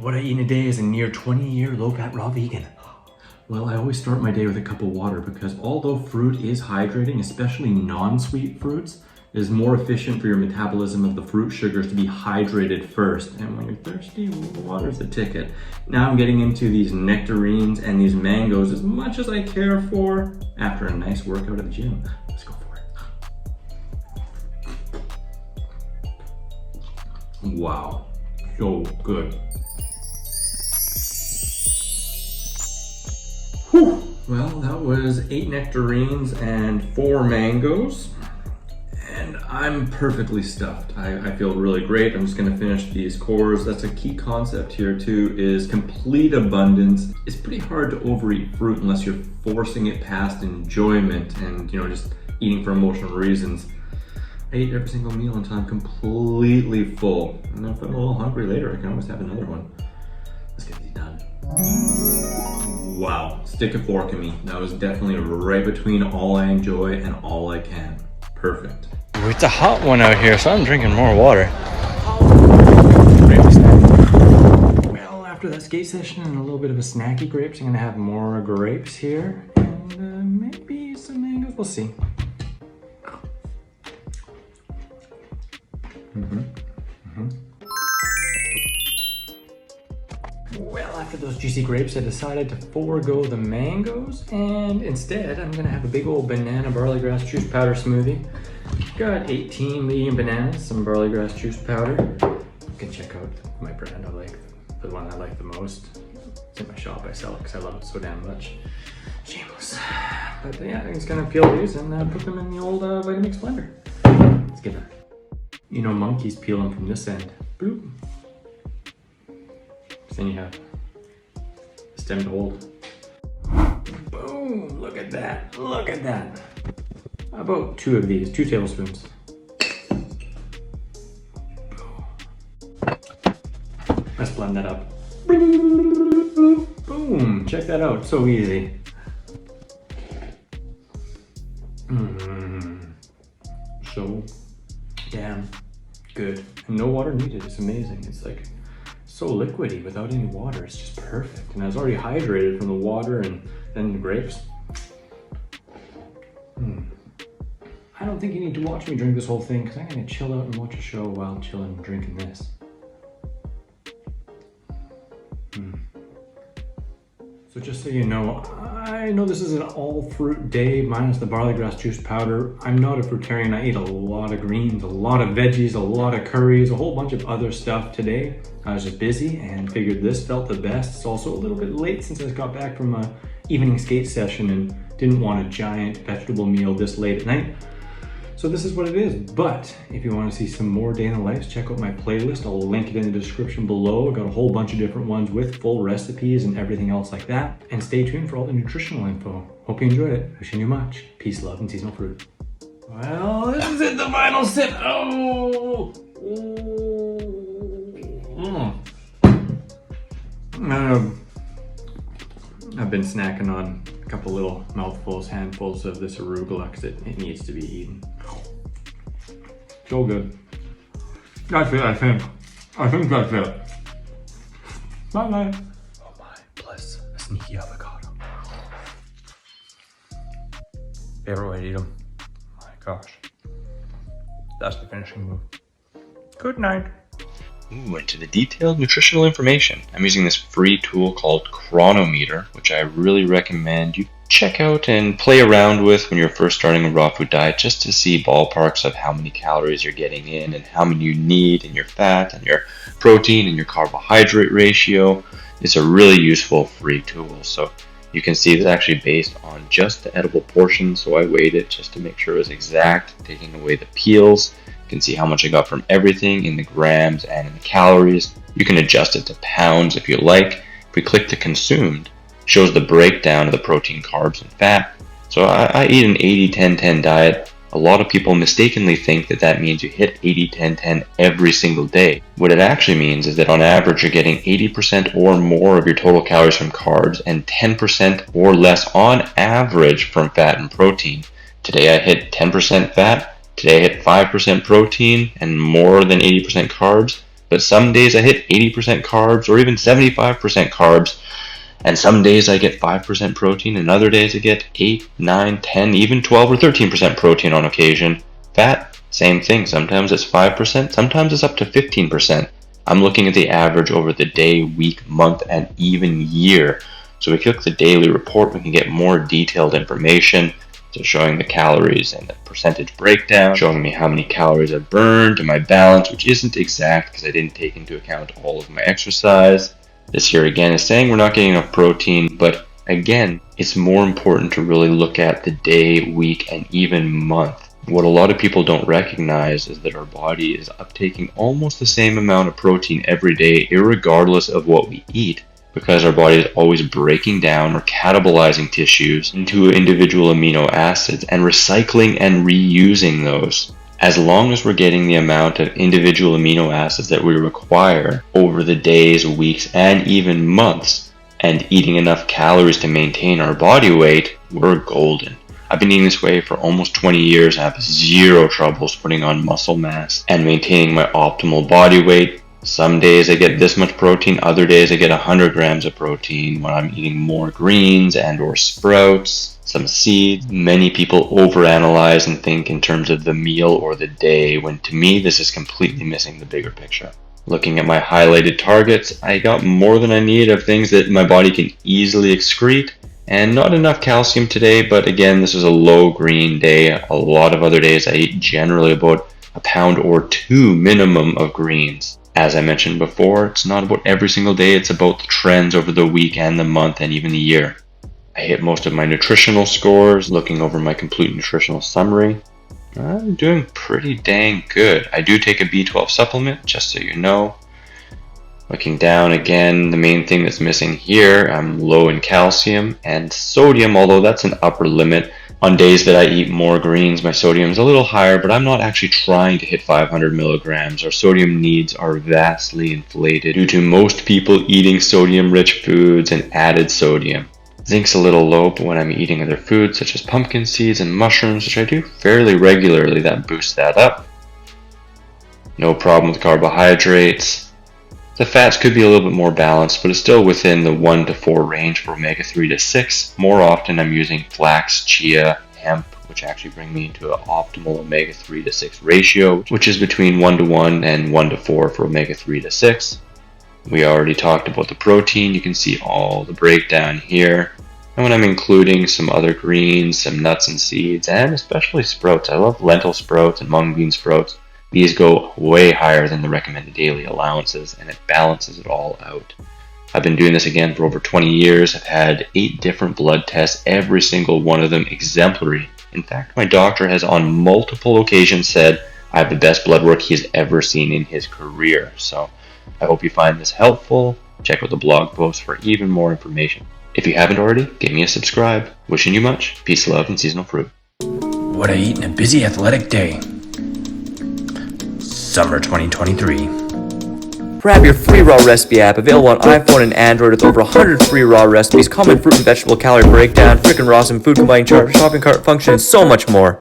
What I eat in a day as a near 20-year low-fat raw vegan. Well, I always start my day with a cup of water because although fruit is hydrating, especially non-sweet fruits, it is more efficient for your metabolism of the fruit sugars to be hydrated first. And when you're thirsty, water's the ticket. Now I'm getting into these nectarines and these mangoes as much as I care for after a nice workout at the gym. Let's go for it. Wow, so good. Whew. Well, that was 8 nectarines and 4 mangoes. And I'm perfectly stuffed. I feel really great. I'm just gonna finish these cores. That's a key concept here too, is complete abundance. It's pretty hard to overeat fruit unless you're forcing it past enjoyment and just eating for emotional reasons. I eat every single meal until I'm completely full. And if I'm a little hungry later, I can always have another one. Let's get these done. Wow, stick a fork in me. That was definitely right between all I enjoy and all I can. Perfect. It's a hot one out here, so I'm drinking more water. Well, after that skate session and a little bit of a snacky grapes, I'm gonna have more grapes here and maybe some mangoes. We'll see. Well, after those juicy grapes, I decided to forego the mangoes, and instead I'm gonna have a big old banana barley grass juice powder smoothie. Got 18 medium bananas, some barley grass juice powder. You can check out my brand. I like the one I like the most. It's in my shop. I sell it because I love it so damn much. Shameless. But yeah, I'm just gonna peel these and put them in the old Vitamix blender. Let's get that. Monkeys peel them from this end. Bloop. Then you have the stem to hold. Boom! Look at that! Look at that! How about 2 of these? 2 tablespoons. Boom. Let's blend that up. Boom! Check that out. So easy. So damn good. And no water needed. It's amazing. It's like so liquidy without any water. It's just perfect. And I was already hydrated from the water and then the grapes. I don't think you need to watch me drink this whole thing because I'm gonna chill out and watch a show while chilling and drinking this. So just so you know, I know this is an all fruit day minus the barley grass juice powder. I'm not a fruitarian. I eat a lot of greens, a lot of veggies, a lot of curries, a whole bunch of other stuff today. I was just busy and figured this felt the best. It's also a little bit late since I just got back from a evening skate session and didn't want a giant vegetable meal this late at night. So this is what it is. But if you want to see some more day in the life, check out my playlist. I'll link it in the description below. I've got a whole bunch of different ones with full recipes and everything else like that. And stay tuned for all the nutritional info. Hope you enjoyed it. Wishing you much peace, love, and seasonal fruit. Well, this is it, the final sip. Oh! I've been snacking on a couple little mouthfuls, handfuls of this arugula because it needs to be eaten. So good. That's it, I think. I think that's it. Bye-bye. Oh my, plus a sneaky avocado. Favorite way to eat them. My gosh. That's the finishing move. Good night. Ooh, into the detailed nutritional information. I'm using this free tool called Chronometer, which I really recommend you check out and play around with when you're first starting a raw food diet, just to see ballparks of how many calories you're getting in and how many you need in your fat and your protein and your carbohydrate ratio. It's a really useful free tool. So you can see it's actually based on just the edible portion. So I weighed it just to make sure it was exact, taking away the peels. You can see how much I got from everything in the grams and in the calories. You can adjust it to pounds if you like. If we click to consumed, it shows the breakdown of the protein, carbs, and fat. So I eat an 80-10-10 diet. A lot of people mistakenly think that that means you hit 80-10-10 every single day. What it actually means is that on average you're getting 80% or more of your total calories from carbs and 10% or less on average from fat and protein. Today I hit 10% fat. Today I hit 5% protein and more than 80% carbs. But some days I hit 80% carbs or even 75% carbs. And some days I get 5% protein, and other days I get 8, 9, 10, even 12 or 13% protein on occasion. Fat, same thing. Sometimes it's 5%, sometimes it's up to 15%. I'm looking at the average over the day, week, month, and even year. So if you click the daily report, we can get more detailed information. So showing the calories and the percentage breakdown, showing me how many calories I've burned and my balance, which isn't exact because I didn't take into account all of my exercise. This here again is saying we're not getting enough protein, but again, it's more important to really look at the day, week, and even month. What a lot of people don't recognize is that our body is uptaking almost the same amount of protein every day, irregardless of what we eat, because our body is always breaking down or catabolizing tissues into individual amino acids and recycling and reusing those. As long as we're getting the amount of individual amino acids that we require over the days, weeks, and even months, and eating enough calories to maintain our body weight, we're golden. I've been eating this way for almost 20 years. I have zero troubles putting on muscle mass and maintaining my optimal body weight. Some days I get this much protein, other days I get 100 grams of protein when I'm eating more greens and or sprouts, some seeds. Many people overanalyze and think in terms of the meal or the day, when to me this is completely missing the bigger picture. Looking at my highlighted targets, I got more than I need of things that my body can easily excrete, and not enough calcium today, but again, this is a low green day. A lot of other days I eat generally about a pound or 2 minimum of greens. As I mentioned before, it's not about every single day, it's about the trends over the week and the month and even the year. I hit most of my nutritional scores. Looking over my complete nutritional summary, I'm doing pretty dang good. I do take a B12 supplement, just so you know. Looking down again, the main thing that's missing here, I'm low in calcium and sodium, although that's an upper limit. On days that I eat more greens, my sodium is a little higher, but I'm not actually trying to hit 500 milligrams. Our sodium needs are vastly inflated due to most people eating sodium-rich foods and added sodium. Zinc's a little low, but when I'm eating other foods such as pumpkin seeds and mushrooms, which I do fairly regularly, that boosts that up. No problem with carbohydrates. The fats could be a little bit more balanced, but it's still within the 1 to 4 range for omega-3 to 6. More often I'm using flax, chia, hemp, which actually bring me into an optimal omega-3 to 6 ratio, which is between 1 to 1 and 1 to 4 for omega-3 to 6. We already talked about the protein. You can see all the breakdown here. And when I'm including some other greens, some nuts and seeds, and especially sprouts, I love lentil sprouts and mung bean sprouts. These go way higher than the recommended daily allowances, and it balances it all out. I've been doing this again for over 20 years. I've had 8 different blood tests, every single one of them exemplary. In fact, my doctor has on multiple occasions said I have the best blood work he's ever seen in his career. So I hope you find this helpful. Check out the blog post for even more information. If you haven't already, give me a subscribe. Wishing you much peace, love, and seasonal fruit. What I eat in a busy athletic day. Summer 2023. Grab your free raw recipe app, available on iPhone and Android, with over 100 free raw recipes, common fruit and vegetable calorie breakdown, frickin' raw, some food combining chart, shopping cart function, and so much more.